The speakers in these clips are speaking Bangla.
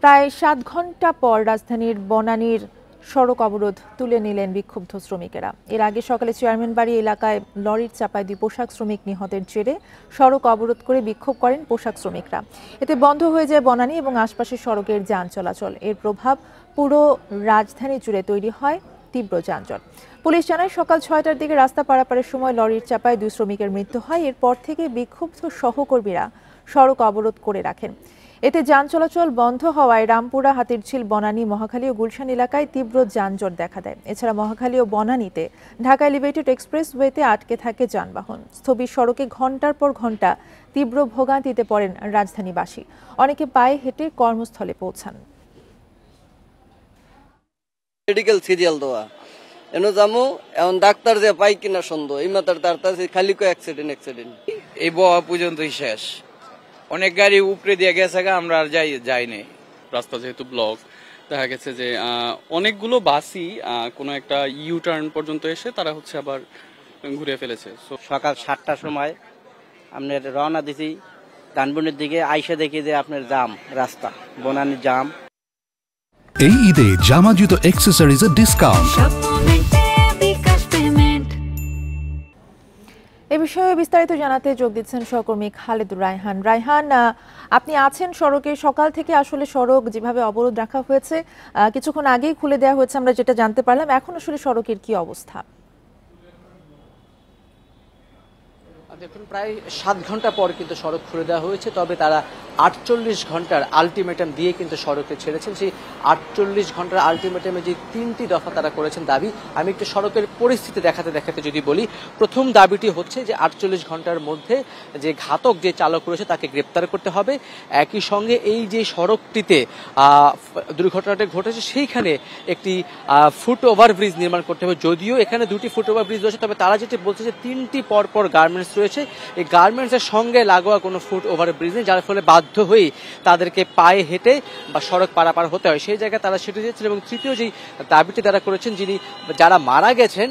প্রায় ৭ ঘন্টা পর রাজধানীর বনানীর সড়ক অবরোধ তুলে নিলেন বিক্ষুব্ধ শ্রমিকেরা। এর আগে সকালে চেয়ারম্যান বাড়ি এলাকায় লরির চাপায় ২ পোশাক শ্রমিক নিহতের জেরে সড়ক অবরোধ করে বিক্ষোভ করেন পোশাক শ্রমিকরা। এতে বন্ধ হয়ে যায় বনানী এবং আশপাশের সড়কের যান চলাচল। এর প্রভাব পুরো রাজধানী জুড়ে তৈরি হয় তীব্র যানজট। পুলিশ জানায় সকাল ৬টার দিকে রাস্তা পারাপারের সময় লরির চাপায় ২ শ্রমিকের মৃত্যু হয়। এরপর থেকে বিক্ষুব্ধ সহকর্মীরা সড়ক অবরোধ করে রাখেন। এতে যান চলাচল বন্ধ হওয়ায় রামপুরা, হাতিরঝিল, বনানী, মহাখালী ও গুলশান এলাকায় তীব্র যানজট দেখা দেয়। এছাড়া মহাখালী ও বনানীতে ঢাকা এলিভেটেড এক্সপ্রেসওয়েতে আটকে থাকে যানবাহন। স্থবির সড়কে ঘণ্টার পর ঘণ্টা তীব্র ভোগান্তিতে পড়েন রাজধানীবাসী। অনেকে পায়ে হেঁটে কর্মস্থলে পৌঁছান। মেডিকেল সিরিয়াল দেওয়া এনো জামু এখন ডাক্তার যে পাই কিনা সন্দেহ এই মাত্র তার খালি কো অ্যাক্সিডেন্ট এই বহা পর্যন্তই শেষ। অনেক গাড়ি উপরে দিয়ে গেছে, আমরা আর যাইনি। রাস্তা যেহেতু ব্লক, দেখা গেছে যে অনেকগুলো বাসই কোনো একটা ইউ টার্ন পর্যন্ত এসে তারা আবার ঘুরে ফেলেছে। সকাল ৭টার সময় আপনার রওনা দিছি ধানবনের দিকে, আইসা দেখি যে আপনার জাম, রাস্তা বনানীর জাম। এই ঈদে জামা জুতো অ্যাক্সেসরিজের ডিসকাউন্ট। এ বিষয়ে বিস্তারিত জানাতে যোগ দিচ্ছেন সহকর্মী খালেদুর রায়হান। রায়হান, আপনি আছেন সড়কে। সকাল থেকে আসলে সড়ক যেভাবে অবরোধ রাখা হয়েছে, কিছুক্ষণ আগেই খুলে দেওয়া হয়েছে আমরা যেটা জানতে পারলাম, এখন আসলে সড়কের কি অবস্থা? দেখুন, প্রায় ৭ ঘন্টা পর কিন্তু সড়ক খুলে দেওয়া হয়েছে, তবে তারা ৪৮ ঘন্টার আলটিমেটাম দিয়ে কিন্তু সড়কে ছেড়েছেন। সেই ৪৮ ঘন্টার আলটিমেটামে যে ৩টি দফা তারা করেছেন দাবি, আমি একটু সড়কের পরিস্থিতি দেখাতে যদি বলি, প্রথম দাবিটি হচ্ছে যে ৪৮ ঘন্টার মধ্যে যে ঘাতক যে চালক রয়েছে তাকে গ্রেপ্তার করতে হবে। একই সঙ্গে এই যে সড়কটিতে দুর্ঘটনাটি ঘটেছে সেইখানে একটি ফুট ওভারব্রিজ নির্মাণ করতে হবে। যদিও এখানে 2টি ফুট ওভারব্রিজ রয়েছে, তবে তারা যেটি বলছে যে 3টি পরপর গার্মেন্টস রয়েছে, এই গার্মেন্টসের সঙ্গে লাগোয়া কোনো ফুট ওভারব্রিজ নেই, যার ফলে বাধ্য হয়ে তাদেরকে পায়ে হেঁটে বা সড়ক পারাপার হতে হয়। সেই জায়গায় তারা সেটি দিয়েছিল। এবং তৃতীয় যেই দাবিটি তারা করেছেন, যারা মারা গেছেন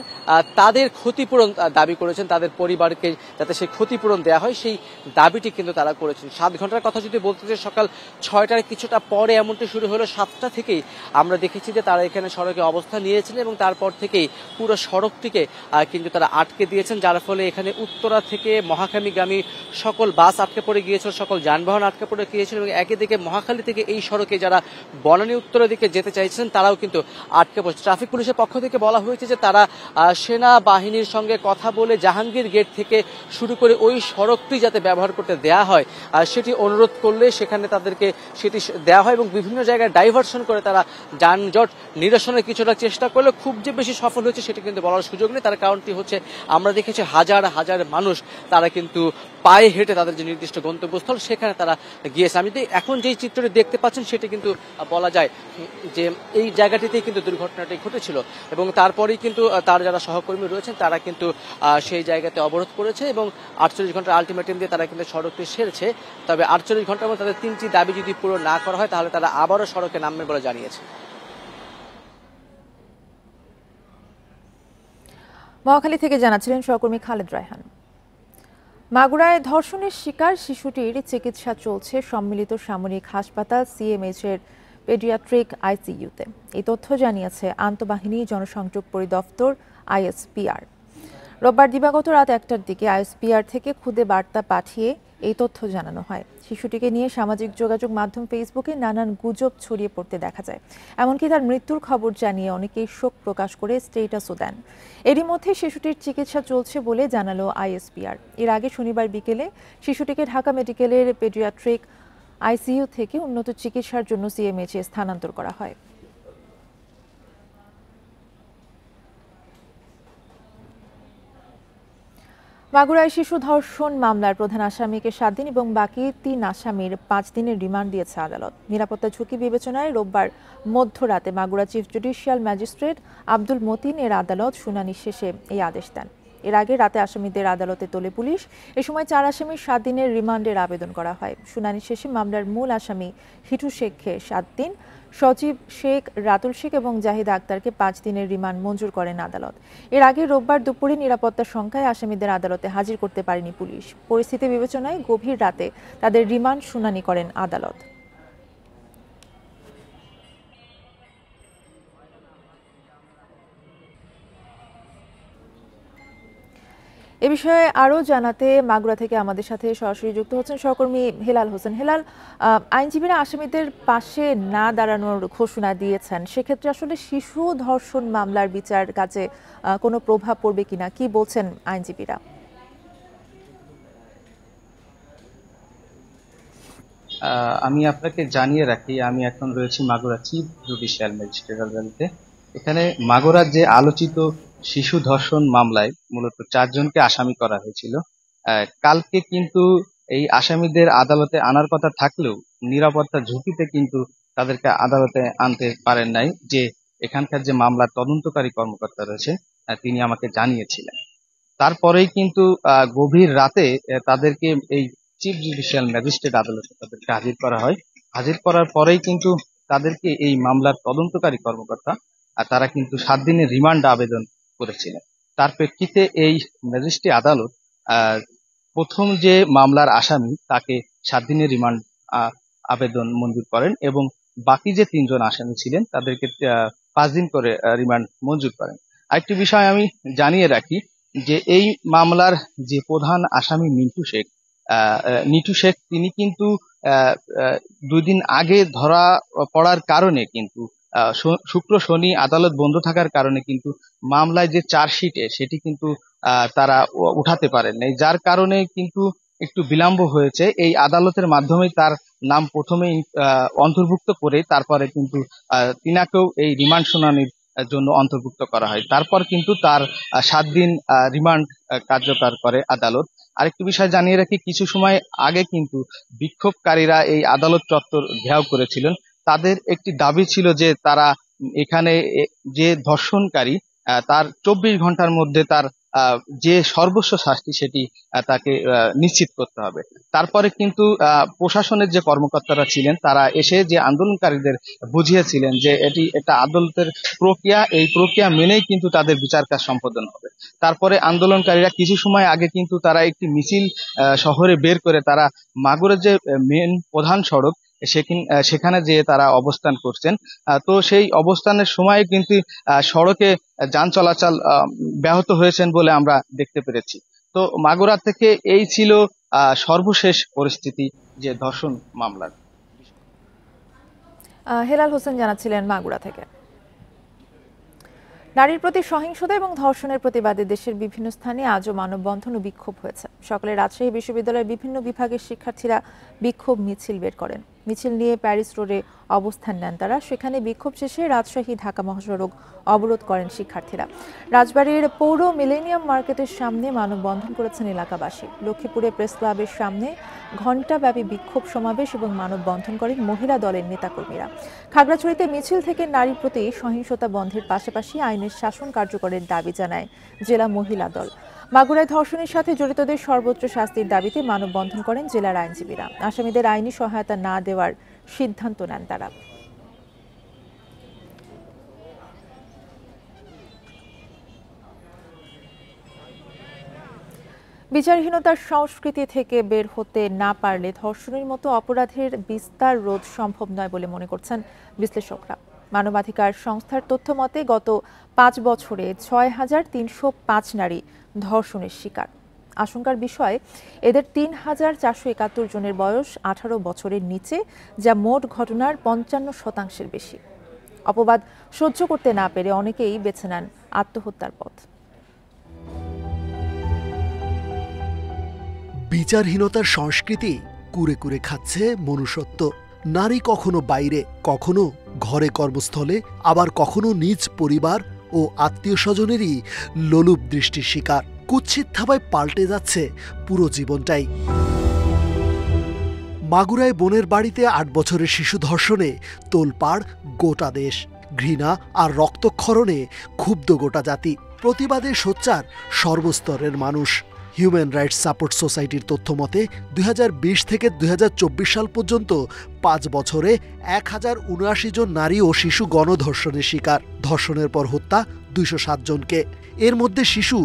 তাদের ক্ষতিপূরণ দাবি করেছেন, তাদের পরিবারকে যাতে সেই ক্ষতিপূরণ দেওয়া হয় সেই দাবিটি কিন্তু তারা করেছেন। 7 ঘন্টার কথা যদি বলতে চাই, সকাল 6টার কিছুটা পরে এমনটি শুরু হলো। 7টা থেকেই আমরা দেখেছি যে তারা এখানে সড়কে অবস্থান নিয়েছেন এবং তারপর থেকেই পুরো সড়কটিকে কিন্তু তারা আটকে দিয়েছেন, যার ফলে এখানে উত্তরা থেকে মহাখালীগামী সকল বাস আটকে পড়ে গিয়েছিল, সকল যানবাহন আটকে পড়ে গিয়েছিল। এবং একই দিকে মহাখালী থেকে এই সড়কে যারা বনানী উত্তরের দিকে যেতে চাইছেন তারাও কিন্তু আটকে পড়েছে। ট্রাফিক পুলিশের পক্ষ থেকে বলা হয়েছে যে তারা সেনাবাহিনীর সঙ্গে কথা বলে জাহাঙ্গীর গেট থেকে শুরু করে ওই সড়কটি যাতে ব্যবহার করতে দেয়া হয় সেটি অনুরোধ করলে সেখানে তাদেরকে সেটি দেওয়া হয় এবং বিভিন্ন জায়গায় ডাইভারশন করে তারা যানজট নিরসনের কিছুটা চেষ্টা করলে খুব যে বেশি সফল হয়েছে সেটি কিন্তু বলার সুযোগ নেই। তার কারণটি হচ্ছে আমরা দেখেছি হাজার হাজার মানুষ তারা কিন্তু পায়ে হেঁটে তাদের যে নির্দিষ্ট গন্তব্যস্থল সেখানে তারা গিয়েছে। আমি এখন যেই চিত্রটি দেখতে পাচ্ছেন সেটি কিন্তু বলা যায় যে এই জায়গাটিতেই কিন্তু দুর্ঘটনাটি ঘটেছিল এবং তারপরেই কিন্তু তার যারা সহকর্মী রয়েছেন তারা কিন্তু সেই জায়গাতে অবরোধ করেছে এবং ৪৮ ঘন্টার আলটিমেটাম দিয়ে তারা কিন্তু সড়কটি সেরেছে। তবে ৪৮ ঘন্টার মধ্যে তাদের 3টি দাবি যদি পুরো না করা হয় তাহলে তারা আবারও সড়কে নামবে বলে জানিয়েছে। মহাখালী থেকে জানাচ্ছিলেন সহকর্মী খালেদ রায়হান। মাগুরায় ধর্ষণের শিকার শিশুটির চিকিৎসা চলছে সম্মিলিত সামরিক হাসপাতাল সিএমএইচ-এর পেডিয়াট্রিক আইসিইউতে। এই তথ্য জানিয়েছে আন্তঃবাহিনী জনসংযোগ পরিদপ্তর আইএসপিআর। রোববার দিবাগত রাত 1টার দিকে আইএসপিআর থেকে খুদে বার্তা পাঠিয়ে এই তথ্য জানানো হয়। শিশুটিকে নিয়ে সামাজিক যোগাযোগ মাধ্যম ফেসবুকে নানান গুজব ছড়িয়ে পড়তে দেখা যায়। এমনকি তার মৃত্যুর খবর জানিয়ে অনেকেই শোক প্রকাশ করে স্ট্যাটাসও দেন। এরই মধ্যে শিশুটির চিকিৎসা চলছে বলে জানালো আইএসপিআর। এর আগে শনিবার বিকেলে শিশুটিকে ঢাকা মেডিকেলের পেডিয়াট্রিক আইসিইউ থেকে উন্নত চিকিৎসার জন্য সিএমএইচ-এ স্থানান্তর করা হয়। মাগুরায় শিশু ধর্ষণ মামলার প্রধান আসামিকে 7 দিন এবং বাকি 3 আসামির 5 দিনের রিমান্ড দিয়েছে আদালত। নিরাপত্তা ঝুঁকি বিবেচনায় রোববার মধ্যরাতে Magura chief judicial magistrate Abdul Motin এর আদালত শুনানি শেষে এই আদেশ দেন। এর আগে রাতে আসামিদের আদালতে তোলে পুলিশ। এ সময় 4 আসামির 7 দিনের রিমান্ডের আবেদন করা হয়। শুনানি শেষে মামলার মূল আসামি হিটু শেখকে 7 দিন, সজীব শেখ, রাতুল শেখ এবং জাহিদ আক্তারকে 5 দিনের রিমান্ড মঞ্জুর করেন আদালত। এর আগে রোববার দুপুরে নিরাপত্তা সংখ্যায় আসামিদের আদালতে হাজির করতে পারেনি পুলিশ। পরিস্থিতি বিবেচনায় গভীর রাতে তাদের রিমান্ড শুনানি করেন আদালত। এ বিষয়ে আরও জানাতে মাগুরা থেকে আমাদের সাথে সরাসরি যুক্ত হচ্ছেন সহকর্মী হেলাল হোসেন। হেলাল, আইনজীবীরা আসামিদের পাশে না দাঁড়ানোর ঘোষণা দিয়েছেন, সেক্ষেত্রে আসলে শিশু ধর্ষণ মামলার বিচার কাজে কোনো প্রভাব পড়বে কিনা, কি বলছেন আইনজীবীরা? আমি আপনাকে জানিয়ে রাখি, আমি এখন রয়েছি মাগুরা চিফ জুডিশিয়াল ম্যাজিস্ট্রেট আদালতে। এখানে মাগুরার যে আলোচিত শিশু ধর্ষণ মামলায় মূলত 4 জনকে আসামি করা হয়েছিল। কালকে কিন্তু এই আসামিদের আদালতে আনার কথা থাকলেও নিরাপত্তা ঝুঁকিতে কিন্তু তাদেরকে আদালতে আনতে পারেন নাই, যে এখানকার যে মামলার তদন্তকারী কর্মকর্তা রয়েছেন তিনি আমাকে জানিয়েছিলেন। তারপরেই কিন্তু গভীর রাতে তাদেরকে এই চিফ জুডিশিয়াল ম্যাজিস্ট্রেট আদালতে তাদেরকে হাজির করা হয়। হাজির করার পরেই কিন্তু তাদেরকে এই মামলার তদন্তকারী কর্মকর্তা তারা কিন্তু 7 দিনের রিমান্ড আবেদন করেছিলেন। তার প্রেক্ষিতে এই ম্যাজিস্ট্রেট আদালত প্রথম যে মামলার আসামি তাকে 7 দিনের রিমান্ড আবেদন মঞ্জুর করেন এবং বাকি যে 3 জন আসামি ছিলেন তাদেরকে 5 দিন করে রিমান্ড মঞ্জুর করেন। আরেকটি বিষয় আমি জানিয়ে রাখি যে এই মামলার যে প্রধান আসামি নিটু শেখ তিনি কিন্তু 2 দিন আগে ধরা পড়ার কারণে কিন্তু শুক্র শনি আদালত বন্ধ থাকার কারণে কিন্তু মামলায় যে চার্জশিটে সেটি কিন্তু তারা উঠাতে পারেন নাই, যার কারণে কিন্তু একটু বিলম্ব হয়েছে। এই আদালতের মাধ্যমে তার নাম প্রথমেই অন্তর্ভুক্ত করে তারপরে কিন্তু তিনাকেও এই রিমান্ড শুনানির জন্য অন্তর্ভুক্ত করা হয়। তারপর কিন্তু তার 7 দিন রিমান্ড কার্যকর করে আদালত। আরেকটি বিষয় জানিয়ে রাখি, কিছু সময় আগে কিন্তু বিক্ষোভকারীরা এই আদালত চত্বর ঘেরাও করেছিলেন। তাদের একটি দাবি ছিল যে তারা এখানে যে ধর্ষণকারী তার 24 ঘন্টার মধ্যে তার যে সর্বোচ্চ শাস্তি সেটি তাকে নিশ্চিত করতে হবে। তারপরে কিন্তু প্রশাসনের যে কর্মকর্তারা ছিলেন তারা এসে যে আন্দোলনকারীদের বুঝিয়েছিলেন যে এটি একটা আদালতের প্রক্রিয়া, এই প্রক্রিয়া মেনেই কিন্তু তাদের বিচার কাজ সম্পাদন হবে। তারপরে আন্দোলনকারীরা কিছু সময় আগে কিন্তু তারা একটি মিছিল শহরে বের করে তারা মাগুরার যে মেন প্রধান সড়ক সেখানে যেয়ে তারা অবস্থান করছেন। তো সেই অবস্থানের সময় কিন্তু সড়কে যান চলাচল ব্যাহত হয়েছেন বলে আমরা দেখতে পেরেছি। তো মাগুরা থেকে এই ছিল সর্বশেষ পরিস্থিতি যে ধর্ষণ মামলার। হেলাল হোসেন জানাচ্ছিলেন মাগুরা থেকে। নারীর প্রতি সহিংসতা এবং ধর্ষণের প্রতিবাদে দেশের বিভিন্ন স্থানে আজও মানববন্ধন ও বিক্ষোভ হয়েছে। সকালে রাজশাহী বিশ্ববিদ্যালয়ের বিভিন্ন বিভাগের শিক্ষার্থীরা বিক্ষোভ মিছিল বের করেন। মিছিল নিয়ে প্যারিস রোডে অবস্থান নেন তারা। সেখানে বিক্ষোভ শেষে রাজশাহী ঢাকা মহাসড়ক অবরোধ করেন শিক্ষার্থীরা। রাজবাড়ীর পৌর মিলেনিয়াম মার্কেটের সামনে মানববন্ধন করেছেন এলাকাবাসী। লক্ষ্মীপুরে প্রেস ক্লাবের সামনে ঘণ্টাব্যাপী বিক্ষোভ সমাবেশ এবং মানববন্ধন করেন মহিলা দলের নেতাকর্মীরা। খাগড়াছড়িতে মিছিল থেকে নারীর প্রতি সহিংসতা বন্ধের পাশাপাশি আইনের শাসন কার্যকরের দাবি জানায় জেলা মহিলা দল। মাগুরায় ধর্ষণের সাথে জড়িতদের সর্বোচ্চ শাস্তির দাবিতে মানববন্ধন করেন জেলার আইনজীবীরা। আসামিদের আইনি সহায়তা না দেওয়ার সিদ্ধান্ত নেন তারা। বিচারহীনতার সংস্কৃতি থেকে বের হতে না পারলে ধর্ষণের মতো অপরাধের বিস্তার রোধ সম্ভব নয় বলে মনে করছেন বিশ্লেষকরা। মানবাধিকার সংস্থার তথ্য মতে গত 5 বছরে 6,305 নারী ধর্ষণের শিকার। আশঙ্কার বিষয়, এদের 3,471 জনের বয়স 18 বছরের নিচে, যা মোট ঘটনার 55% বেশি। অপবাদ সহ্য করতে না পেরে অনেকেই বেছে নেন আত্মহত্যার পথ। বিচারহীনতার সংস্কৃতি কুরে কুরে খাচ্ছে মনুষ্যত্ব। নারী কখনো বাইরে, কখনো ঘরে কর্মস্থলে, আবার কখনো নিজ পরিবার ও আত্মীয় স্বজনেরই লোলুপ দৃষ্টির শিকার। কুৎসিত থাবায় পাল্টে যাচ্ছে পুরো জীবনটাই। মাগুরায় বোনের বাড়িতে 8 বছরের শিশু ধর্ষণে তোলপাড় গোটা দেশ। ঘৃণা আর রক্তক্ষরণে ক্ষুব্ধ গোটা জাতি। প্রতিবাদে সোচ্চার সর্বস্তরের মানুষ। হিউম্যান রাইটস সাপোর্ট সোসাইটির তথ্য মতে 2020 থেকে 2024 সাল পর্যন্ত 5 বছরে 1079 জন নারী ও শিশু গণধর্ষণের শিকার। ধর্ষণের পর হত্যা 207 জনকে, এর মধ্যে শিশু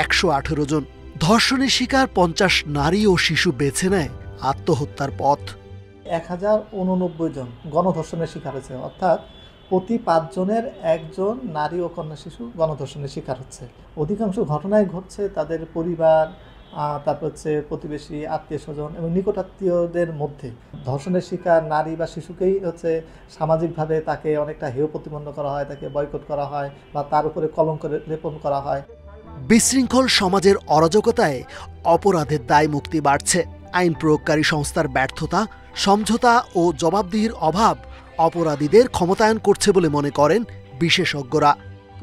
118 জন। ধর্ষণের শিকার 50 নারী ও শিশু বেছে নেয় আত্মহত্যার পথ। 1089 জন গণধর্ষণের শিকার হয়েছে, অর্থাৎ প্রতি 5 জনের একজন নারী ও কন্যা শিশু গণধর্ষণের শিকার হচ্ছে। অধিকাংশ ঘটনায় ঘটছে তাদের পরিবার, তারপর হচ্ছে প্রতিবেশী, আত্মীয়-স্বজন এবং নিকটাত্মীয়দের মধ্যে। ধর্ষণের শিকার নারী বা শিশুকেই হচ্ছে সামাজিকভাবে তাকে অনেকটা হেয় প্রতিপন্ন করা হয়, তাকে বয়কট করা হয় বা তার উপরে কলঙ্ক লেপন করা হয়। বিশৃঙ্খল সমাজের অরাজকতায় অপরাধের দায় মুক্তি বাড়ছে। আইন প্রয়োগকারী সংস্থার ব্যর্থতা, সমঝোতা ও জবাবদিহির অভাব অপরাধীদের ক্ষমতায়ন করছে বলে মনে করেন বিশেষজ্ঞরা।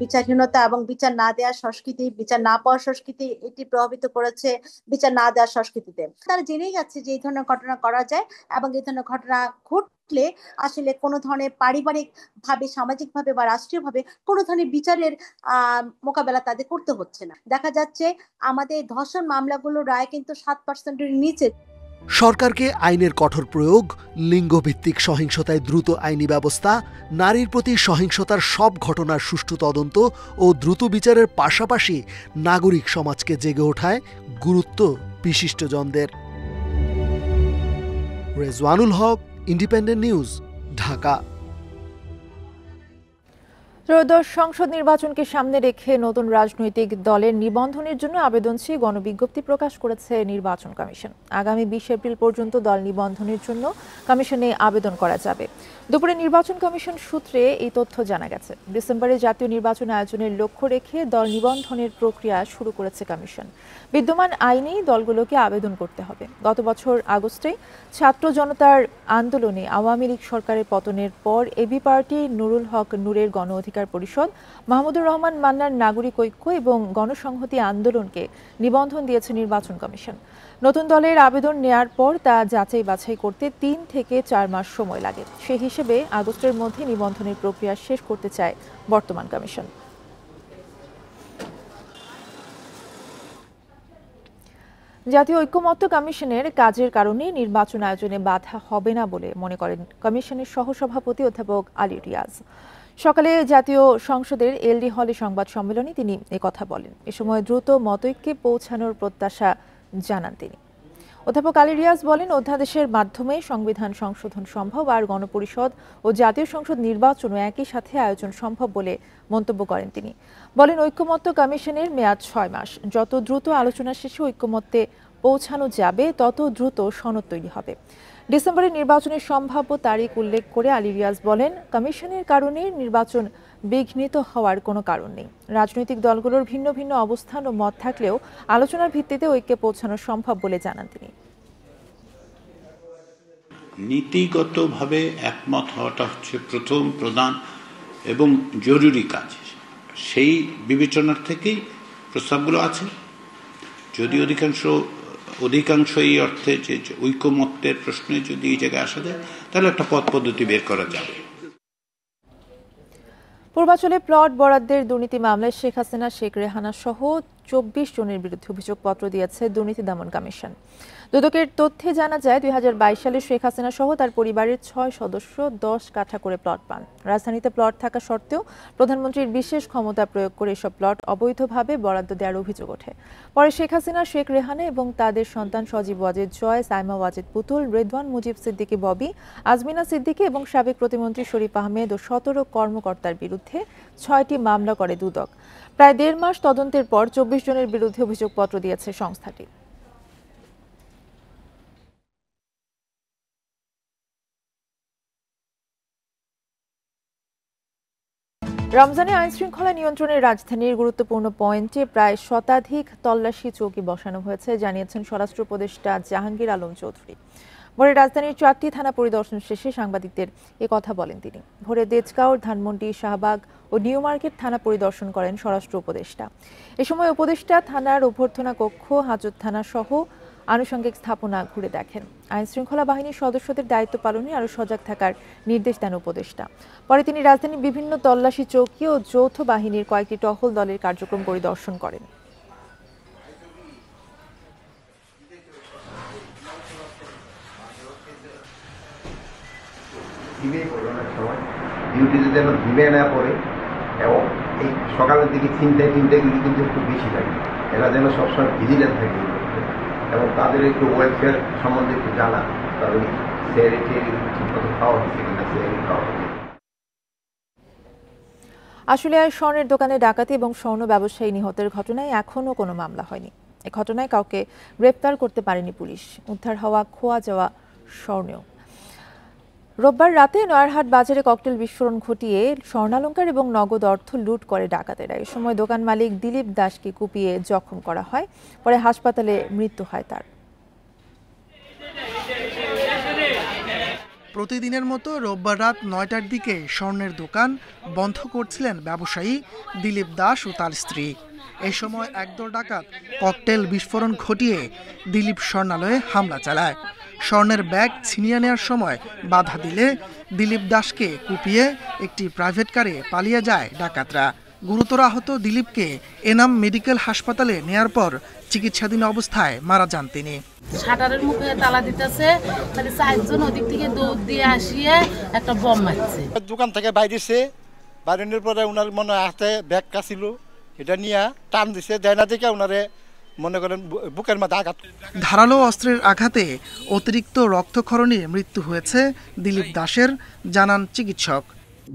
বিচারহীনতা এবং বিচার না দেওয়ার সংস্কৃতি, বিচার না পাওয়ার সংস্কৃতি, এটি প্রভাবিত করেছে বিচার না দেওয়ার সংস্কৃতিতে। তারা জেনেই যাচ্ছে যে এই ধরনের ঘটনা করা যায় এবং এই ধরনের ঘটনা ঘটলে আসলে কোনো ধরনের পারিবারিক ভাবে, সামাজিক ভাবে বা রাষ্ট্রীয় ভাবে কোনো ধরনের বিচারের মোকাবেলা তাদের করতে হচ্ছে না। দেখা যাচ্ছে আমাদের ধর্ষণ মামলাগুলোর রায় কিন্তু 7%-এর নিচে। সরকারকে আইনের কঠোর প্রয়োগ, লিঙ্গভিত্তিক সহিংসতায় দ্রুত আইনি ব্যবস্থা, নারীর প্রতি সহিংসতার সব ঘটনার সুষ্ঠু তদন্ত ও দ্রুত বিচারের পাশাপাশি নাগরিক সমাজকে জেগে ওঠায় গুরুত্ব বিশিষ্টজনদের। রেজওয়ানুল হক, ইন্ডিপেন্ডেন্ট নিউজ, ঢাকা। ত্রয়োদশ সংসদ নির্বাচনকে সামনে রেখে নতুন রাজনৈতিক দলের নিবন্ধনের জন্য আবেদন চেয়ে গণবিজ্ঞপ্তি প্রকাশ করেছে নির্বাচন কমিশন। আগামী 20 এপ্রিল পর্যন্ত দল নিবন্ধনের জন্য কমিশনে আবেদন করা যাবে। দুপুরে নির্বাচন কমিশন সূত্রে এই তথ্য জানা গেছে। ডিসেম্বরে জাতীয় নির্বাচন আয়োজনের লক্ষ্য রেখে দল নিবন্ধনের প্রক্রিয়া শুরু করেছে কমিশন। বিদ্যমান আইনেই দলগুলোকে আবেদন করতে হবে। গত বছর আগস্টে ছাত্র জনতার আন্দোলনে আওয়ামী লীগ সরকারের পতনের পর এবি পার্টি, নুরুল হক নূরের গণ অধিকার পরিষদ, মাহমুদুর রহমান মান্নার নাগরিক ঐক্য এবং গণসংহতি আন্দোলনকে নিবন্ধন দিয়েছে নির্বাচন কমিশন। নতুন দলের আবেদন নেয়ার পর তা যাচাই বাছাই করতে 3 থেকে 4 মাস সময় লাগে। সেই হিসেবে আগস্টের মধ্যে নিবন্ধনের প্রক্রিয়া শেষ করতে চায় বর্তমান কমিশন। জাতীয় ঐক্যমত্য কমিশনের কাজের কারণে নির্বাচন আয়োজনে বাধা হবে না বলে মনে করেন কমিশনের সহসভাপতি অধ্যাপক আলী রিয়াজ। সকালে জাতীয় সংসদের এলডি হলে সংবাদ সম্মেলনে তিনি একথা বলেন। এ সময় দ্রুত মতৈক্যে পৌঁছানোর প্রত্যাশা জানান তিনি। অধ্যাপক আলী রিয়াজ বলেন, অধ্যাদেশের মাধ্যমে সংবিধান সংশোধন সম্ভব আর গণপরিষদ ও জাতীয় সংসদ নির্বাচনও একই সাথে আয়োজন সম্ভব বলে মন্তব্য করেন তিনি। বলেন, ঐক্যমত্য কমিশনের মেয়াদ 6 মাস। যত দ্রুত আলোচনা শেষে ঐক্যমত্যে পৌঁছানো যাবে তত দ্রুত সনদ তৈরি হবে। ডিসেম্বরে নির্বাচনের সম্ভাব্য তারিখ উল্লেখ করে আলী রিয়াজ বলেন, কমিশনের কারণে নির্বাচন বিঘ্নিত হওয়ার কোনো কারণ নেই। রাজনৈতিক দলগুলোর ভিন্ন ভিন্ন অবস্থান ও মত থাকলেও আলোচনার ভিত্তিতে ঐক্যে পৌঁছানো সম্ভব বলে জানান তিনি। নীতিগতভাবে একমত হওয়াটা হচ্ছে প্রথম, প্রধান এবং জরুরি কাজ। সেই বিবেচনার থেকেই প্রস্তাবগুলো আছে। যদি অধিকাংশ এই অর্থে যে ঐকমত্যের প্রশ্নে যদি এই জায়গায় আসা যায়, তাহলে একটা পথ পদ্ধতি বের করা যাবে। পূর্বাঞ্চলে প্লট বরাদ্দের দুর্নীতি মামলায় শেখ হাসিনা, শেখ রেহানা সহ 24 জনের বিরুদ্ধে অভিযোগপত্র দিয়েছে দুর্নীতি দমন কমিশন। দুদকের তথ্যে জানা যায়, 2022 সালে শেখ হাসিনা সহ তার পরিবারের 6 সদস্য 10 কাঠা করে প্লট পান। রাজধানীতে প্লট থাকা সত্ত্বেও প্রধানমন্ত্রীর বিশেষ ক্ষমতা প্রয়োগ করে এসব প্লট অবৈধভাবে বরাদ্দ দেওয়ার অভিযোগ ওঠে। পরে শেখ হাসিনা, শেখ রেহানা এবং তাদের সন্তান সজীব ওয়াজেদ জয়, সাইমা ওয়াজেদ পুতুল, রেদওয়ান মুজিব সিদ্দিকী ববি, আজমিনা সিদ্দিকী এবং সাবেক প্রতিমন্ত্রী শরীফ আহমেদ ও 17 কর্মকর্তার বিরুদ্ধে 6টি মামলা করে দুদক। প্রায় 1.5 মাস তদন্তের পর 24 জনের বিরুদ্ধে অভিযোগপত্র দিয়েছে সংস্থাটি। রমজানে আইন শৃঙ্খলা নিয়ন্ত্রণে রাজধানীর গুরুত্বপূর্ণ পয়েন্টে প্রায় শতাধিক তল্লাশি চৌকি বসানো হয়েছে, জানিয়েছেন স্বরাষ্ট্র উপদেষ্টা জাহাঙ্গীর আলম চৌধুরী। ভোরে রাজধানীর 4টি থানা পরিদর্শন শেষে সাংবাদিকদের কথা বলেন তিনি। ভোরে তেজগাঁও, ধানমন্ডি, শাহবাগ ও নিউ মার্কেট থানা পরিদর্শন করেন স্বরাষ্ট্র উপদেষ্টা। এ সময় উপদেষ্টা থানার অভ্যর্থনা কক্ষ, হাজত থানা সহ আনুষঙ্গিক স্থাপনা ঘুরে দেখেন। আইন শৃঙ্খলা বাহিনীর সদস্যদের দায়িত্ব পালনে আরও সজাগ থাকার নির্দেশ দেন উপদেষ্টা। পরে তিনি রাজধানীর বিভিন্ন তল্লাশি চৌকি ও যৌথ বাহিনীর কয়েকটি টহল দলের কার্যক্রম পরিদর্শন করেন। ডিউটিতে যেন ঘুমে না পড়ে এবং এই সকালের দিকে চিন্তাগুলি কিন্তু একটু বেশি থাকে। এরা যেন সবসময় ভিজিলেন্ট থাকে এবং তাদের একটু ওয়েলফেয়ার সম্বন্ধে একটু জানা, তাদের সেরিটি ঠিকমতো খাওয়া হচ্ছে কিনা, সেরি খাওয়া হচ্ছে। আশুলিয়ায় স্বর্ণের দোকানে ডাকাতি এবং স্বর্ণ ব্যবসায়ী নিহতের ঘটনায় এখনও কোনো মামলা হয়নি। এ ঘটনায় কাউকে গ্রেপ্তার করতে পারেনি পুলিশ। উদ্ধার হওয়া খোয়া যাওয়া স্বর্ণেও। রোববার রাতে নয়ারহাট বাজারে ককটেল বিস্ফোরণ ঘটিয়ে স্বর্ণালংকার এবং নগদ অর্থ লুট করে ডাকাতেরা। এ সময় দোকান মালিক দিলীপ দাসকে কুপিয়ে জখম করা হয়, পরে হাসপাতালে মৃত্যু হয় তার। প্রতিদিনের মতো রোববার রাত ৯টার দিকে স্বর্ণের দোকান বন্ধ করছিলেন ব্যবসায়ী দিলীপ দাস ও তার স্ত্রী। এই সময় একদল ডাকাত ককটেল বিস্ফোরণ ঘটিয়ে দিলীপ স্বর্ণালয়ে হামলা চালায়। স্বর্ণের ব্যাগ ছিনিয়ে নেওয়ার সময় বাধা দিলে দিলীপ দাসকে কুপিয়ে একটি প্রাইভেট কারে পালিয়ে যায় ডাকাতরা। গুরুতর আহত দিলীপকে এনাম মেডিকেল হাসপাতালে নেয়ার পর চিকিৎসাধীন অবস্থায় মারা যান তিনি। শাটারের মুখে তালা দিতেছে, তাহলে চারজন ওদিক থেকে দৌড় দিয়ে আসিয়ে একটা বম মারছে। দোকান থেকে বাইরেছে, বাইরের পরে ওনার মনে হাতে ব্যাগ কাছিল, এটা নিয়ে টান দিছে, দেয় না দেখে ওনারে মনে করেন বুকের মধ্যে আঘাত। ধারালো অস্ত্রের আঘাতে অতিরিক্ত রক্তক্ষরণে মৃত্যু হয়েছে দিলীপ দাসের, জানান চিকিৎসক।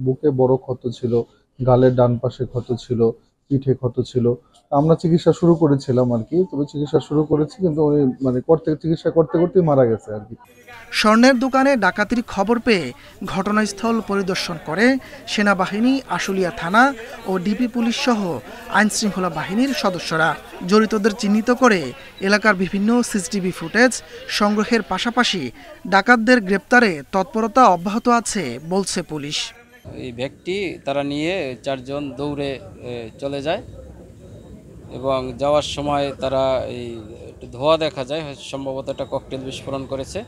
বুকে বড় ক্ষত ছিল, গালের ডান পাশে ক্ষত ছিল, পিঠে ক্ষত ছিল। আমরা চিকিৎসা শুরু করেছিলাম আর কি, তবে চিকিৎসা শুরু করেছি কিন্তু উনি চিকিৎসা করতে করতে মারা গেছে আর কি। স্বর্ণের দোকানে ডাকাতির খবর পেয়ে ঘটনাস্থল পরিদর্শন করে সেনাবাহিনী, আশুলিয়া থানা ও ডিবি পুলিশ সহ আইনশৃঙ্খলা বাহিনীর সদস্যরা। জড়িতদের চিহ্নিত করে এলাকার বিভিন্ন সিসিটিভি ফুটেজ সংগ্রহের পাশাপাশি ডাকাতদের গ্রেপ্তারে তৎপরতা অব্যাহত আছে বলছে পুলিশ। এই ব্যাগটি তারা নিয়ে চারজন দৌড়ে চলে যায় এবং যাওয়ার সময় তারা এই একটু ধোঁয়া দেখা যায়, সম্ভবত একটা ককটেল বিস্ফোরণ করেছে।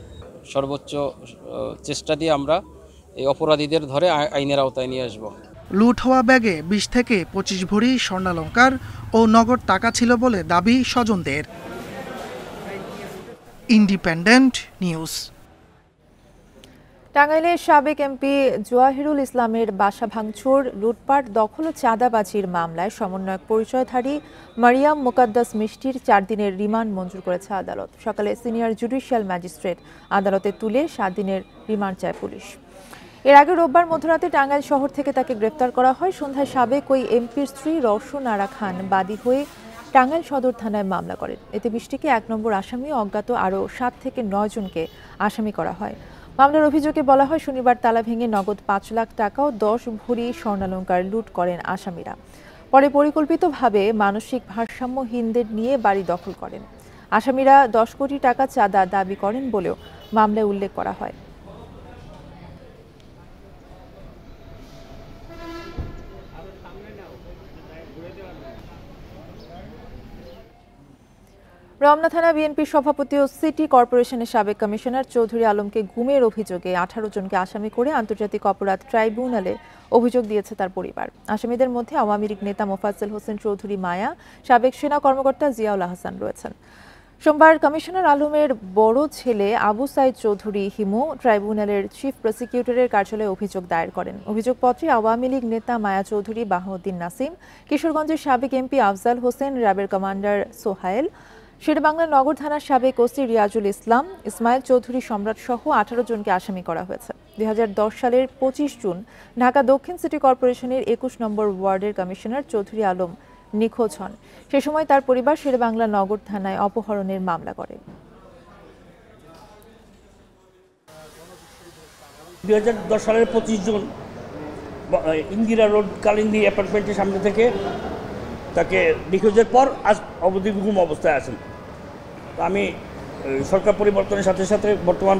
সর্বোচ্চ চেষ্টা দিয়ে আমরা এই অপরাধীদের ধরে আইনের আওতায় নিয়ে আসব। লুট হওয়া ব্যাগে ২০ থেকে ২৫ ভরি স্বর্ণালংকার ও নগদ টাকা ছিল বলে দাবি স্বজনদের। Independent news. টাঙ্গাইলের সাবেক এমপি জোয়াহিরুল ইসলামের বাসা ভাঙচুর, লুটপাট, দখল ও চাঁদাবাজির মামলায় সমন্বয়ক পরিচয়ধারী মারিয়াম মুকাদ্দাস মিষ্টির ৪ দিনের রিমান্ড মঞ্জুর করেছে আদালত। সকালে সিনিয়র জুডিশিয়াল ম্যাজিস্ট্রেট আদালতে তুলে ৭ দিনের রিমান্ড চায় পুলিশ। এর আগে রোববার মধ্যরাতে টাঙ্গাইল শহর থেকে তাকে গ্রেপ্তার করা হয়। সন্ধ্যায় সাবেক ওই এমপির স্ত্রী রওশন আরা খান বাদী হয়ে টাঙ্গাইল সদর থানায় মামলা করেন। এতে মিষ্টিকে ১ নম্বর আসামি, অজ্ঞাত আরও ৭ থেকে ৯ জনকে আসামি করা হয়। মামলার অভিযোগে বলা হয়, শনিবার তালা ভেঙে নগদ ৫ লাখ টাকা ও ১০ ভরি স্বর্ণালংকার লুট করেন আসামিরা। পরে পরিকল্পিতভাবে মানসিক ভারসাম্যহীনদের নিয়ে বাড়ি দখল করেন। আসামিরা ১০ কোটি টাকা চাঁদা দাবি করেন বলেও মামলায় উল্লেখ করা হয়। রমনা থানা বিএনপির সভাপতি ও সিটি কর্পোরেশনের সাবেক কমিশনার চৌধুরী আলমকে গুমের অভিযোগে ১৮ জনকে আসামি করে আন্তর্জাতিক অপরাধ ট্রাইব্যুনালে অভিযোগ দিয়েছে তার পরিবার। আসামিদের মধ্যে আওয়ামী লীগ নেতা মোফাজ্জল হোসেন চৌধুরী মায়া, সাবেক সেনা কর্মকর্তা জিয়াউল আহসান রয়েছেন। সোমবার কমিশনার আলমের বড় ছেলে আবু সাইদ চৌধুরী হিমু ট্রাইব্যুনালের চিফ প্রসিকিউটরের কার্যালয়ে অভিযোগ দায়ের করেন। অভিযোগপত্রে আওয়ামী লীগ নেতা মায়া চৌধুরী, বাহাউদ্দিন নাসিম, কিশোরগঞ্জের সাবেক এমপি আফজাল হোসেন, র্যাবের কমান্ডার সোহায়েল, শেরেবাংলা নগর থানার সাবেক ওসি রিয়াজুল ইসলাম, ইসমাইল চৌধুরী সম্রাট সহ ১৮ জনকে আসামি করা হয়েছে। ২০১০ সালের ২৫ জুন ঢাকা দক্ষিণ সিটি কর্পোরেশনের ২১ নম্বর ওয়ার্ডের কমিশনার চৌধুরী আলম নিখোঁজ হন। সে সময় তার পরিবার শেরেবাংলা নগর থানায় অপহরণের মামলা করে। ২০১০ সালের ২৫ জুন ইন্দিরা রোড কালিন্দী অ্যাপার্টমেন্টের সামনে থেকে তাকে নিখোঁজের পর আজ অবধি গুম অবস্থায় আছেন। আমি সরকার পরিবর্তনের সাথে সাথে বর্তমান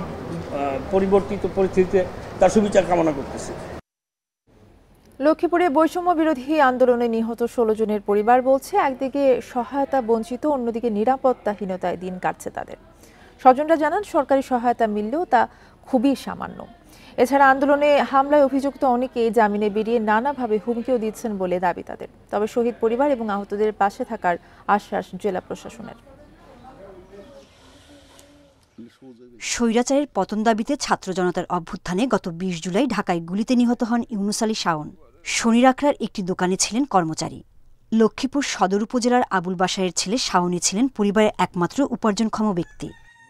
পরিবর্তিত পরিস্থিতিতে তার সুবিচার কামনা করতেছি। লক্ষ্মীপুরে বৈষম্য বিরোধী আন্দোলনে নিহত ১৬ জনের পরিবার বলছে, একদিকে সহায়তা বঞ্চিত, অন্যদিকে নিরাপত্তাহীনতায় দিন কাটছে তাদের। স্বজনরা জানান, সরকারি সহায়তা মিললেও তা খুবই সামান্য। এছাড়া আন্দোলনে হামলায় অভিযুক্ত অনেকেই জামিনে বেরিয়ে নানাভাবে হুমকিও দিচ্ছেন বলে দাবি তাদের। তবে শহীদ পরিবার এবং আহতদের পাশে থাকার আশ্বাস জেলা প্রশাসনের। স্বৈরাচারের পতন দাবিতে ছাত্র জনতার অভ্যুত্থানে গত ২০ জুলাই ঢাকায় গুলিতে নিহত হন ইউনুস আলী শাওন। শনিরাখড়ার একটি দোকানে ছিলেন কর্মচারী। লক্ষ্মীপুর সদর উপজেলার আবুল বাসারের ছেলে শাওনই ছিলেন পরিবারের একমাত্র উপার্জনক্ষম ব্যক্তি।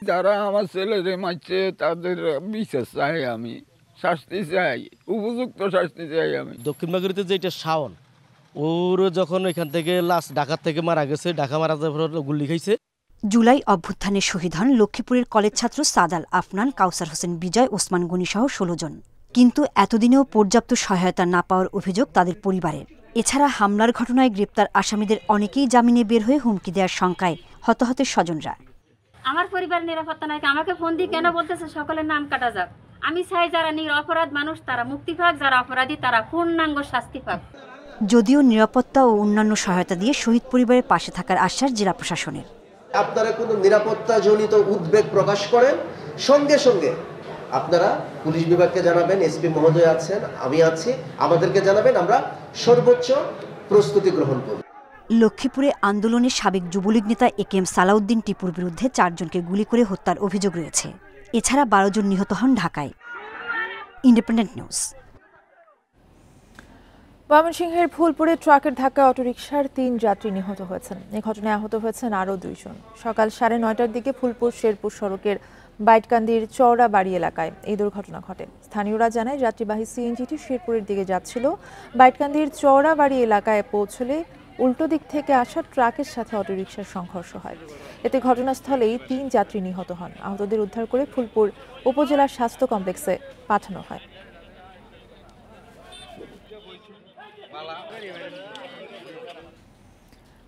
যারা আমার ছেলেরে মারছে তাদের বিচার চাই, আমি শাস্তি চাই, উপযুক্ত শাস্তি চাই। আমি দক্ষিণ বাগুড়িতে যেটা শাওন ওর যখন এখান থেকে লাস্ট ঢাকা থেকে মারা গেছে, ঢাকা মারা যাওয়ার পর গুলি খাইছে। জুলাই অভ্যুত্থানে শহীদ হন লক্ষ্মীপুরের কলেজ ছাত্র সাদাল আফনান, কাউসার হোসেন বিজয়, ওসমান গনি সহ ১৬ জন। কিন্তু এতদিনেও পর্যাপ্ত সহায়তা না পাওয়ার অভিযোগ তাদের পরিবারের। এছাড়া হামলার ঘটনায় গ্রেপ্তার আসামিদের অনেকেই জামিনে বের হয়ে হুমকি দেওয়ার শঙ্কায় হতাহতের স্বজনরা। আমার পরিবার নিরাপত্তা নাই, আমাকে ফোন দিয়ে কেন বলতেছে সকলের নাম কাটা যাক। আমি চাই যারা নিরপরাধ মানুষ তারা মুক্তি পাক, যারা অপরাধী তারা পূর্ণাঙ্গ শাস্তি পাক। যদিও নিরাপত্তা ও অন্যান্য সহায়তা দিয়ে শহীদ পরিবারের পাশে থাকার আশ্বাস জেলা প্রশাসনের। আপনারা কোনো নিরাপত্তাজনিত উদ্বেগ প্রকাশ করেন, সঙ্গে সঙ্গে আপনারা পুলিশ বিভাগকে জানাবেন, এসপি মহোদয় আছেন, আমি আছি, আমাদেরকে জানাবেন, আমরা সর্বোচ্চ প্রস্তুতি গ্রহণ করব। লক্ষ্মীপুরে আন্দোলনে সাবেক যুবলীগ নেতা একেএম সালাউদ্দিন টিপুর বিরুদ্ধে ৪ জনকে গুলি করে হত্যার অভিযোগ রয়েছে। এছাড়া ১২ জন নিহত হন ঢাকায়। Independent news. ময়মনসিংহের ফুলপুরে ট্রাকের ধাক্কায় অটোরিকশার ৩ যাত্রী নিহত হয়েছেন। এই ঘটনায় আহত হয়েছেন আরও ২ জন। সকাল ৯:৩০টার দিকে ফুলপুর শেরপুর সড়কের বাইটকান্দির চওড়া বাড়ি এলাকায় এই দুর্ঘটনা ঘটে। স্থানীয়রা জানায় যাত্রীবাহী সিএনজিটি শেরপুরের দিকে যাচ্ছিল। বাইটকান্দির চওড়া বাড়ি এলাকায় পৌঁছলে উল্টো দিক থেকে আসা ট্রাকের সাথে অটোরিকশার সংঘর্ষ হয়। এতে ঘটনাস্থলেই ৩ যাত্রী নিহত হন। আহতদের উদ্ধার করে ফুলপুর উপজেলা স্বাস্থ্য কমপ্লেক্সে পাঠানো হয়।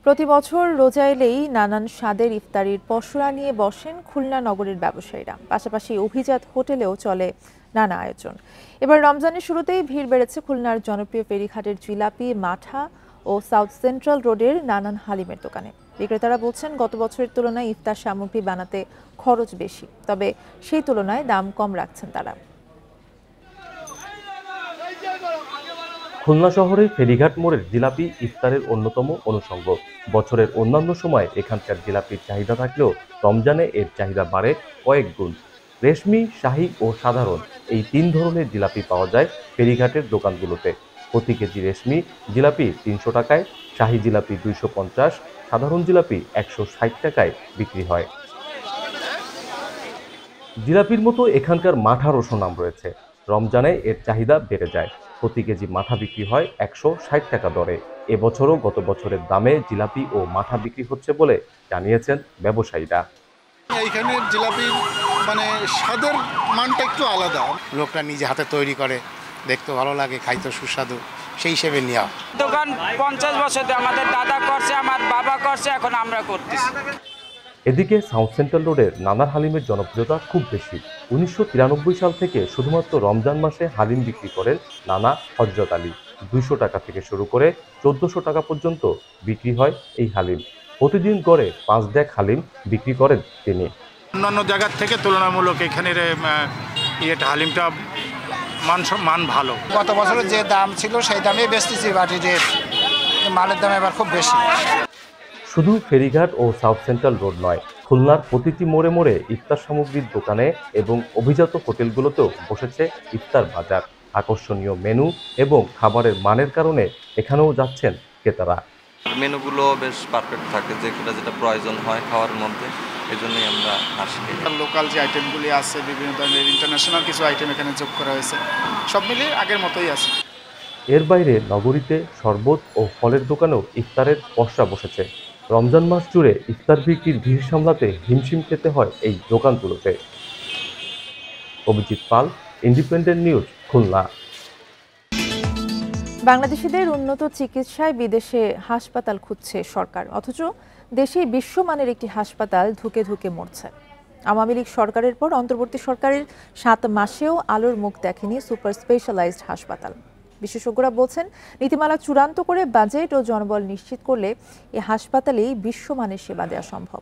প্রতি বছর রোজা এলেই নানান স্বাদের ইফতারির পসরা নিয়ে বসেন খুলনা নগরের ব্যবসায়ীরা। পাশাপাশি অভিজাত হোটেলেও চলে নানা আয়োজন। এবার রমজানের শুরুতেই ভিড় বেড়েছে খুলনার জনপ্রিয় ফেরিঘাটের জিলাপি, মাঠা ও সাউথ সেন্ট্রাল রোডের নানান হালিমের দোকানে। বিক্রেতারা বলছেন গত বছরের তুলনায় ইফতার সামগ্রী বানাতে খরচ বেশি, তবে সেই তুলনায় দাম কম রাখছেন তারা। খুলনা শহরের ফেরিঘাট মোড়ের জিলাপি ইফতারের অন্যতম অনুষঙ্গ। বছরের অন্যান্য সময় এখানকার জিলাপির চাহিদা থাকলেও রমজানে এর চাহিদা বাড়ে কয়েক গুণ। রেশমি, শাহী ও সাধারণ এই ৩ ধরনের জিলাপি পাওয়া যায় ফেরিঘাটের দোকানগুলোতে। প্রতি কেজি রেশমি জিলাপি ৩০০ টাকায়, শাহী জিলাপি ২৫০, সাধারণ জিলাপি ১৬০ টাকায় বিক্রি হয়। জিলাপির মতো এখানকার মাঠারও সুনাম রয়েছে। রমজানে এর চাহিদা বেড়ে যায়। প্রতি কেজি মাঠা বিক্রি হয় ১৬০ টাকা দরে। এবছরও গত বছরের দামে জিলাপি ও মাঠা বিক্রি হচ্ছে বলে জানিয়েছেন ব্যবসায়ীরা। এইখানের জিলাপির মানে স্বাদের মানটা একটু আলাদা। লোকটা নিজে হাতে তৈরি করে, দেখতে ভালো লাগে, খাইতে সুস্বাদু, সেই হিসেবে নেওয়া। দোকান ৫০ বছর আমাদের দাদা করছে, আমার বাবা করছে, এখন আমরা করতেছি। এদিকে সাউথ সেন্ট্রাল রোডের নানার হালিমের জনপ্রিয়তা খুব বেশি। ১৯৯৩ সাল থেকে শুধুমাত্র রমজান মাসে হালিম বিক্রি করেন নানা হযরত আলী। ২০০ টাকা থেকে শুরু করে ১৪০০ টাকা পর্যন্ত বিক্রি হয় এই হালিম। প্রতিদিন গড়ে ৫ ডেক হালিম বিক্রি করেন তিনি। অন্যান্য জায়গার থেকে তুলনামূলক এখানের হালিমটা মান ভালো। গত বছরের যে দাম ছিল সেই দামে বেচতেছি, বাটি রেট মালের দাম এবার খুব বেশি। শুধু ফেরিঘাট ও সাউথ সেন্ট্রাল রোড নয়, খুলনার প্রতিটি মোড়ে মোড়ে ইফতার সামগ্রীর দোকানে এবং অভিজাত হোটেলগুলোতেও বসেছে ইফতার বাজার। আকর্ষণীয় মেনু এবং খাবারের মানের কারণে এখানেও যাচ্ছেন ক্রেতারা। মেনুগুলো বেশ পারফেক্ট থাকে, যেটা প্রয়োজন হয় খাওয়ার মধ্যে, এই জন্যই আমরা আসি। লোকাল যে আইটেমগুলি আছে, বিভিন্ন ধরনের ইন্টারন্যাশনাল কিছু আইটেম এখানে যোগ করা হয়েছে, সব মিলিয়ে আগের মতোই আছে। এর বাইরে নগরীতে শরবত ও ফলের দোকানেও ইফতারের পসরা বসেছে। রমজান মাস জুড়ে ইফতার বিক্রির ভিড় সামলাতে হিমশিম খেতে হয় এই দোকানগুলোতে। অভিজিৎ পাল, ইন্ডিপেন্ডেন্ট নিউজ, খুলনা। বাংলাদেশিদের উন্নত চিকিৎসায় বিদেশে হাসপাতাল খুঁজছে সরকার, অথচ দেশে বিশ্বমানের একটি হাসপাতাল ধুকে ধুকে মরছে। আওয়ামী লীগ সরকারের পর অন্তর্বর্তী সরকারের ৭ মাসেও আলোর মুখ দেখেনি সুপার স্পেশালাইজড হাসপাতাল। বিশেষজ্ঞরা বলছেন নীতিমালা চূড়ান্ত করে বাজেট ও জনবল নিশ্চিত করলে এই হাসপাতালেই বিশ্বমানের সেবা দেওয়া সম্ভব।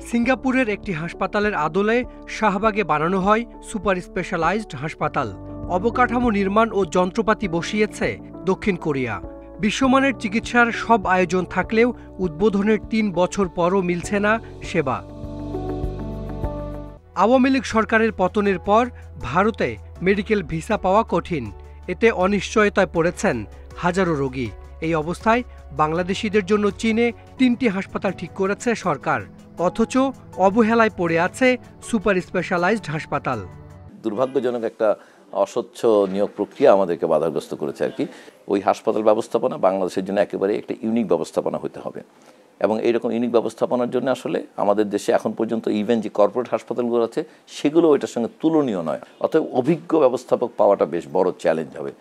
সিঙ্গাপুরের একটি হাসপাতালের আদলে শাহবাগে বানানো হয় সুপার স্পেশালাইজড হাসপাতাল। অবকাঠামো নির্মাণ ও যন্ত্রপাতি বসিয়েছে দক্ষিণ কোরিয়া। বিশ্বমানের চিকিৎসার সব আয়োজন থাকলেও উদ্বোধনের ৩ বছর পরও মিলছে না সেবা। আওয়ামী লীগ সরকারের পতনের পর ভারতে মেডিকেল ভিসা পাওয়া কঠিন, এতে অনিশ্চয়তায় পড়েছেন হাজারো রোগী। এই অবস্থায় বাংলাদেশিদের জন্য চীনে ৩টি হাসপাতাল ঠিক করেছে সরকার, অথচ অবহেলায় পড়ে আছে সুপার স্পেশালাইজড হাসপাতাল। দুর্ভাগ্যজনক একটা অস্বচ্ছ নিয়োগ প্রক্রিয়া আমাদেরকে বাধাগ্রস্ত করেছে আর কি। ওই হাসপাতাল ব্যবস্থাপনা বাংলাদেশের জন্য একেবারে একটা ইউনিক ব্যবস্থাপনা হতে হবে, এবং এইরকম ইউনিক ব্যবস্থাপনার জন্য আসলে আমাদের দেশে এখন পর্যন্ত ইভেন যে কর্পোরেট হাসপাতালগুলো আছে সেগুলো এটার সঙ্গে তুলনীয় নয়। অতএব অভিজ্ঞ ব্যবস্থাপক পাওয়াটা বেশ বড় চ্যালেঞ্জ হবে।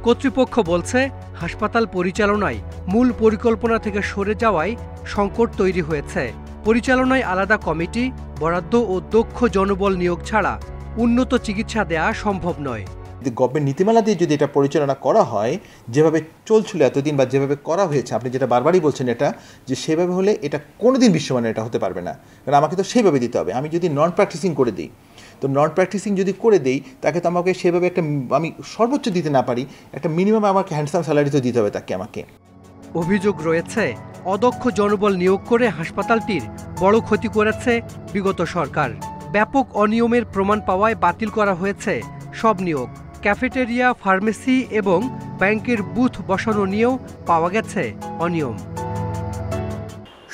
কর্তৃপক্ষ বলছে হাসপাতাল পরিচালনায় মূল পরিকল্পনা থেকে সরে যাওয়ায় সংকট তৈরি হয়েছে। পরিচালনায় আলাদা কমিটি, বরাদ্দ ও দক্ষ জনবল নিয়োগ ছাড়া উন্নত চিকিৎসা দেয়া সম্ভব নয়। গভর্নমেন্ট নীতিমালা দিয়ে যদি এটা পরিচালনা করা হয় যেভাবে চলছিল এতদিন বা যেভাবে করা হয়েছে, আপনি যেটা বারবারই বলছেন এটা, যে সেভাবে হলে এটা কোনোদিন বিশ্বমানের এটা হতে পারবে না, কারণ আমাকে তো সেভাবে দিতে হবে। আমি যদি নন প্র্যাকটিসিং করে দিই, তো নন প্র্যাকটিসিং যদি করে দেই তাকে তো আমাকে সেভাবে একটা আমি সর্বোচ্চ দিতে না পারি, একটা মিনিমাম আমাকে হ্যান্ডসাম স্যালারি তো দিতে হবে তাকে আমাকে। অভিযোগ রয়েছে অদক্ষ জনবল নিয়োগ করে হাসপাতালটির বড় ক্ষতি করেছে বিগত সরকার। ব্যাপক অনিয়মের প্রমাণ পাওয়ায় বাতিল করা হয়েছে সব নিয়োগ। ক্যাফেটেরিয়া, ফার্মেসি এবং ব্যাংকের বুথ বসানো নিয়েও পাওয়া গেছে অনিয়ম।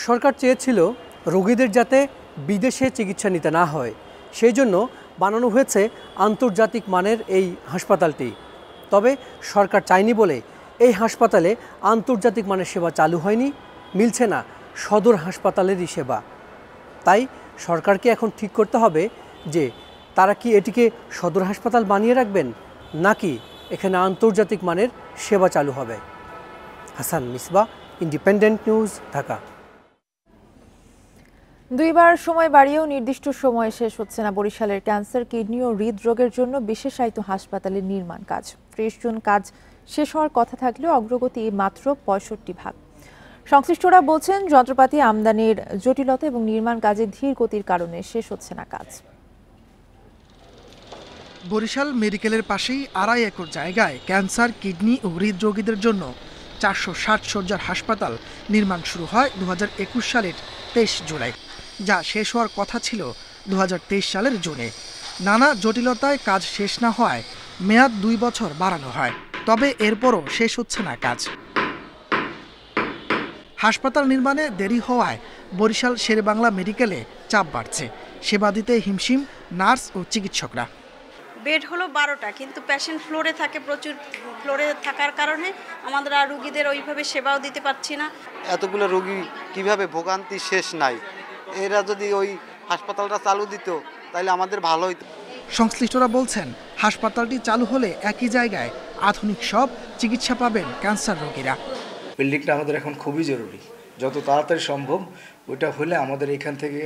সরকার চেয়েছিল রোগীদের যাতে বিদেশে চিকিৎসা নিতে না হয়, সেই জন্য বানানো হয়েছে আন্তর্জাতিক মানের এই হাসপাতালটি। তবে সরকার চায়নি বলে এই হাসপাতালে আন্তর্জাতিক মানের সেবা চালু হয়নি, মিলছে না সদর হাসপাতালেরই সেবা। তাই সরকারকে এখন ঠিক করতে হবে যে তারা কি এটিকে সদর হাসপাতাল বানিয়ে রাখবেন নাকি এখানে আন্তর্জাতিক মানের সেবা চালু হবে। Hasan Misba, independent news, Dhaka. দুইবার সময় বাড়িয়েও নির্দিষ্ট সময়ে শেষ হচ্ছে না বরিশালের ক্যান্সার, কিডনি ও হৃদরোগের জন্য বিশেষায়িত হাসপাতালের নির্মাণ কাজ। 30 জুন কাজ শেষ হওয়ার কথা থাকলেও অগ্রগতি মাত্র 65%। সংশ্লিষ্টরা বলছেন যন্ত্রপাতি আমদানির জটিলতা এবং নির্মাণ কাজে ধীর গতির কারণে শেষ হচ্ছে না কাজ। বরিশাল মেডিকেলের পাশেই 2.5 একর জায়গায় ক্যান্সার, কিডনি ও হৃদরোগীদের জন্য 460 শয্যার হাসপাতাল নির্মাণ শুরু হয় 2021 সালের 23 জুলাই, যা শেষ হওয়ার কথা ছিল 2023 সালের জুনে। নানা জটিলতায় কাজ শেষ না হওয়ায় মেয়াদ 2 বছর বাড়ানো হয়, তবে এরপরও শেষ হচ্ছে না কাজ। হাসপাতাল নির্মাণে দেরি হওয়ায় বরিশাল শেরেবাংলা মেডিকেলে চাপ বাড়ছে। সেবা দিতে হিমশিম নার্স ও চিকিৎসকরা। বেড হলো 12টা, কিন্তু পেশেন্ট ফ্লোরে থাকে, প্রচুর ফ্লোরে থাকার কারণে আমাদের আর রোগীদের ওইভাবে সেবাও দিতে পারছি না। এতগুলো রোগী কিভাবে ভোগান্তি শেষ নাই, এরা যদি ওই হাসপাতালটা চালু দিত তাহলে আমাদের ভালো হইতো। সংশ্লিষ্টরা বলছেন হাসপাতালটি চালু হলে একই জায়গায় আধুনিক সব চিকিৎসা পাবেন ক্যান্সার রোগীরা। বিল্ডিংটা আমাদের এখন খুবই জরুরি, যত তাড়াতাড়ি সম্ভব ওইটা হলে আমাদের এখান থেকে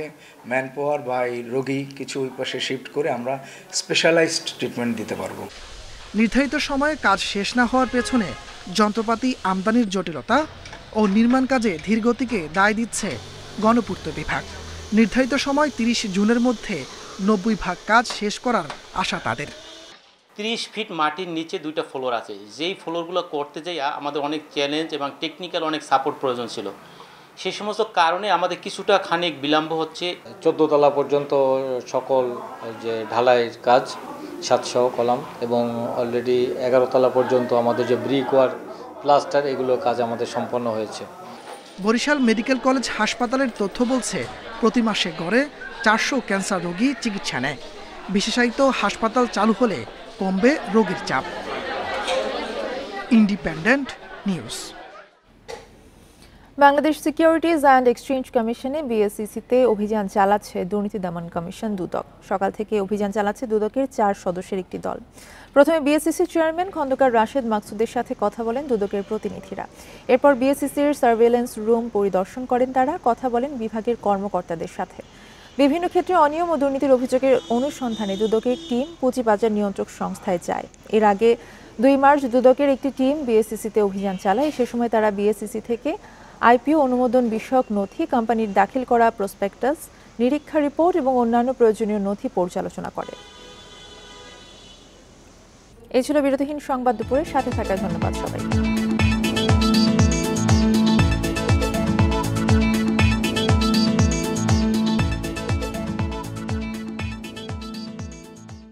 ম্যান পাওয়ার বা এই রোগী কিছু ওই পাশে শিফট করে আমরা স্পেশালাইজড ট্রিটমেন্ট দিতে পারবো। নির্ধারিত সময়ে কাজ শেষ না হওয়ার পেছনে যন্ত্রপাতি আমদানির জটিলতা ও নির্মাণ কাজে ধীরগতিকে দায় দিচ্ছে গণপূর্ত বিভাগ। নির্ধারিত সময় 30 জুনের মধ্যে 90% কাজ শেষ করার আশা তাদের। 30 ফিট মাটির নিচে 2টা ফ্লোর আছে, যেই ফ্লোরগুলো করতে যাই আমাদের অনেক চ্যালেঞ্জ এবং টেকনিক্যাল অনেক সাপোর্ট প্রয়োজন ছিল। সেই সমস্ত কারণে আমাদের কিছুটা খানিক বিলম্ব হচ্ছে। 14 তলা পর্যন্ত সকল যে ঢালাইয়ের কাজ 700 কলাম, এবং অলরেডি 11 তলা পর্যন্ত আমাদের যে ব্রিক ওয়ার্ক, প্লাস্টার, এগুলো কাজ আমাদের সম্পন্ন হয়েছে। বরিশাল মেডিকেল কলেজ হাসপাতালের তথ্য বলছে প্রতি মাসে গড়ে 400 ক্যান্সার রোগী চিকিৎসা নেয়। বিশেষায়িত হাসপাতাল চালু হলে কমবে রোগীর চাপ। Independent news. Bangladesh securities and exchange কমিশনে বিএসইসিতে অভিযান চালাচ্ছে দুর্নীতি দমন কমিশন দুদক। সকাল থেকে অভিযান চালাচ্ছে দুদকের 4 সদস্যের একটি দল। প্রথমে বিএসইসি চেয়ারম্যান খন্দকার রাশেদ মাকসুদের সাথে কথা বলেন দুদকের প্রতিনিধিরা। এরপর বিএসইসির সার্ভেলেন্স রুম পরিদর্শন করেন তারা, কথা বলেন বিভাগের কর্মকর্তাদের সাথে। বিভিন্ন ক্ষেত্রে অনিয়ম ও দুর্নীতির অভিযোগের অনুসন্ধানে দুদকের টিম পুঁজিবাজার নিয়ন্ত্রক সংস্থায় যায়। এর আগে 2 মার্চ দুদকের একটি টিম বিএসইসিতে অভিযান চালায়। সে সময় তারা বিএসইসি থেকে আইপিও অনুমোদন বিষয়ক নথি, কোম্পানির দাখিল করা প্রসপেক্টাস, নিরীক্ষা রিপোর্ট এবং অন্যান্য প্রয়োজনীয় নথি পর্যালোচনা করে। এই ছিল বিরতিহীন সংবাদ দুপুরের সাথে থাকার ধন্যবাদ সবাইকে।